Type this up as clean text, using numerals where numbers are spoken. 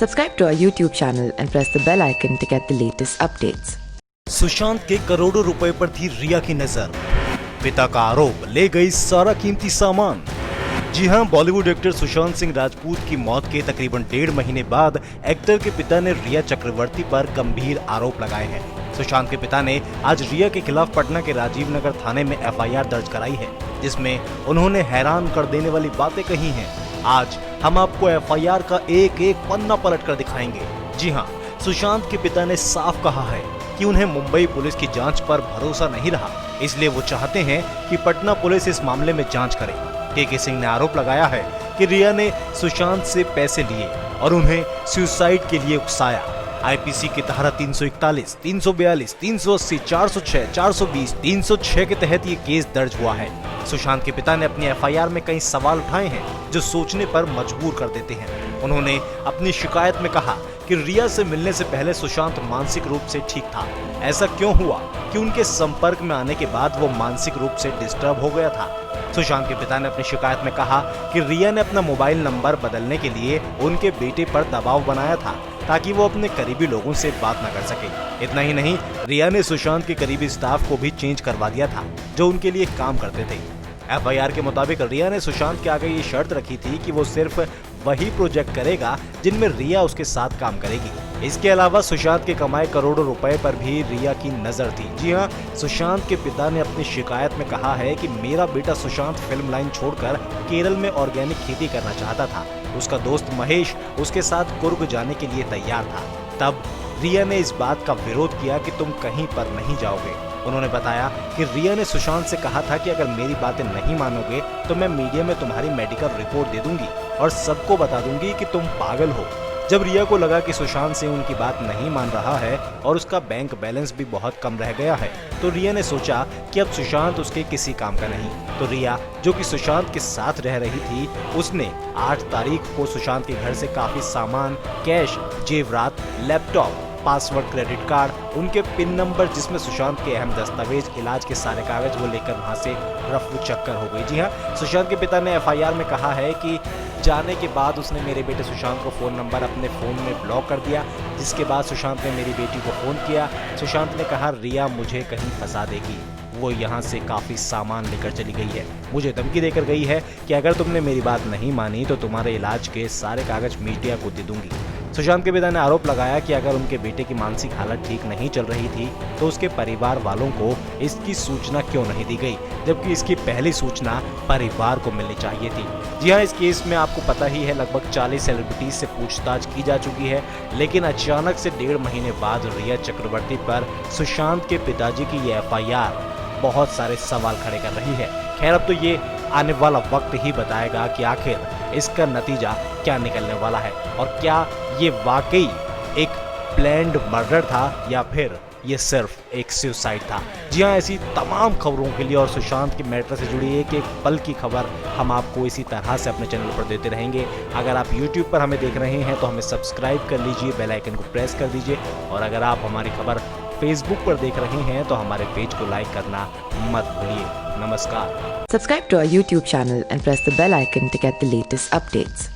Subscribe to our YouTube channel and press the bell icon to get the latest updates. Sushant के करोड़ों रुपए पर थी रिया की नजर। पिता का आरोप, ले गई सारा कीमती सामान। जी हां, बॉलीवुड एक्टर सुशांत सिंह राजपूत की मौत के तकरीबन 1.5 महीने बाद एक्टर के पिता ने रिया चक्रवर्ती पर गंभीर आरोप लगाए हैं। सुशांत के पिता ने आज रिया के खिलाफ पटना के राजीव नगर थाने में एफआईआर दर्ज कराई है, जिसमें उन्होंने हैरान कर देने वाली बातें कही हैं। आज हम आपको एफआईआर का एक एक पन्ना पलट कर दिखाएंगे। जी हां, सुशांत के पिता ने साफ कहा है कि उन्हें मुंबई पुलिस की जांच पर भरोसा नहीं रहा, इसलिए वो चाहते हैं कि पटना पुलिस इस मामले में जांच करे। के सिंह ने आरोप लगाया है कि रिया ने सुशांत से पैसे लिए और उन्हें सुसाइड के लिए उकसाया। आईपीसी की धारा 341, 342, 380, 406, 420, 306 के तहत ये केस दर्ज हुआ है। सुशांत के पिता ने अपनी एफआईआर में कई सवाल उठाए हैं जो सोचने पर मजबूर कर देते हैं। उन्होंने अपनी शिकायत में कहा कि रिया से मिलने से पहले सुशांत मानसिक रूप से ठीक था। ऐसा क्यों हुआ कि उनके संपर्क में आने के बाद वो मानसिक रूप से डिस्टर्ब हो गया था। सुशांत के पिता ने अपनी शिकायत में कहा कि रिया ने अपना मोबाइल नंबर बदलने के लिए उनके बेटे पर दबाव बनाया था ताकि वो अपने करीबी लोगों से बात न कर सके। इतना ही नहीं, रिया ने सुशांत के करीबी स्टाफ को भी चेंज करवा दिया था जो उनके लिए काम करते थे। एफआईआर के मुताबिक रिया ने सुशांत के आगे ये शर्त रखी थी कि वो सिर्फ वही प्रोजेक्ट करेगा जिनमें रिया उसके साथ काम करेगी। इसके अलावा सुशांत के कमाए करोड़ों रुपए पर भी रिया की नजर थी। जी हां, सुशांत के पिता ने अपनी शिकायत में कहा है कि मेरा बेटा सुशांत फिल्म लाइन छोड़कर केरल में ऑर्गेनिक खेती करना चाहता था। उसका दोस्त महेश उसके साथ कुर्ग जाने के लिए तैयार था। तब रिया ने इस बात का विरोध किया कि तुम कहीं पर नहीं जाओगे। उन्होंने बताया कि रिया ने सुशांत से कहा था कि अगर मेरी बातें नहीं मानोगे तो मैं मीडिया में तुम्हारी मेडिकल रिपोर्ट दे दूंगी और सबको बता दूंगी कि तुम पागल हो। जब रिया को लगा कि सुशांत से उनकी बात नहीं मान रहा है और उसका बैंक बैलेंस भी बहुत कम रह गया है, तो रिया ने सोचा कि अब सुशांत उसके किसी काम का नहीं। तो रिया, जो कि सुशांत के साथ रह रही थी, उसने 8 तारीख को सुशांत के घर से काफी सामान, कैश, जेवरात, लैपटॉप, पासवर्ड, क्रेडिट कार्ड, उनके पिन नंबर जिसमें सुशांत के अहम दस्तावेज, इलाज के सारे कागज वो लेकर वहां से रफू चक्कर हो गई। जी हाँ, सुशांत के पिता ने एफआईआर में कहा है कि जाने के बाद उसने मेरे बेटे सुशांत को फोन नंबर अपने फोन में ब्लॉक कर दिया, जिसके बाद सुशांत ने मेरी बेटी को फोन किया। सुशांत ने कहा रिया मुझे कहीं फंसा देगी, वो यहाँ से काफी सामान लेकर चली गई है, मुझे धमकी देकर गई है कि अगर तुमने मेरी बात नहीं मानी तो तुम्हारे इलाज के सारे कागज मीडिया को दे दूंगी। सुशांत के पिता ने आरोप लगाया कि अगर उनके बेटे की मानसिक हालत ठीक नहीं चल रही थी तो उसके परिवार वालों को इसकी सूचना क्यों नहीं दी गई, जबकि इसकी पहली सूचना परिवार को मिलनी चाहिए थी। जी हाँ, इस केस में आपको पता ही है लगभग 40 सेलिब्रिटीज से पूछताछ की जा चुकी है, लेकिन अचानक से 1.5 महीने बाद रिया चक्रवर्ती पर सुशांत के पिताजी की ये एफआईआर बहुत सारे सवाल खड़े कर रही है। खैर, अब तो ये आने वाला वक्त ही बताएगा कि आखिर इसका नतीजा क्या निकलने वाला है और क्या ये वाकई एक प्लान्ड मर्डर था या फिर ये सिर्फ एक सुसाइड था। जी हाँ, ऐसी तमाम खबरों के लिए और सुशांत के मैटर से जुड़ी एक एक पल की खबर हम आपको इसी तरह से अपने चैनल पर देते रहेंगे। अगर आप YouTube पर हमें देख रहे हैं तो हमें सब्सक्राइब कर लीजिए, बेल आइकन को प्रेस कर दीजिए, और अगर आप हमारी खबर Facebook पर देख रहे हैं तो हमारे पेज को लाइक करना मत भूलिए। नमस्कार। Subscribe to our YouTube channel and press the bell icon to get the latest updates.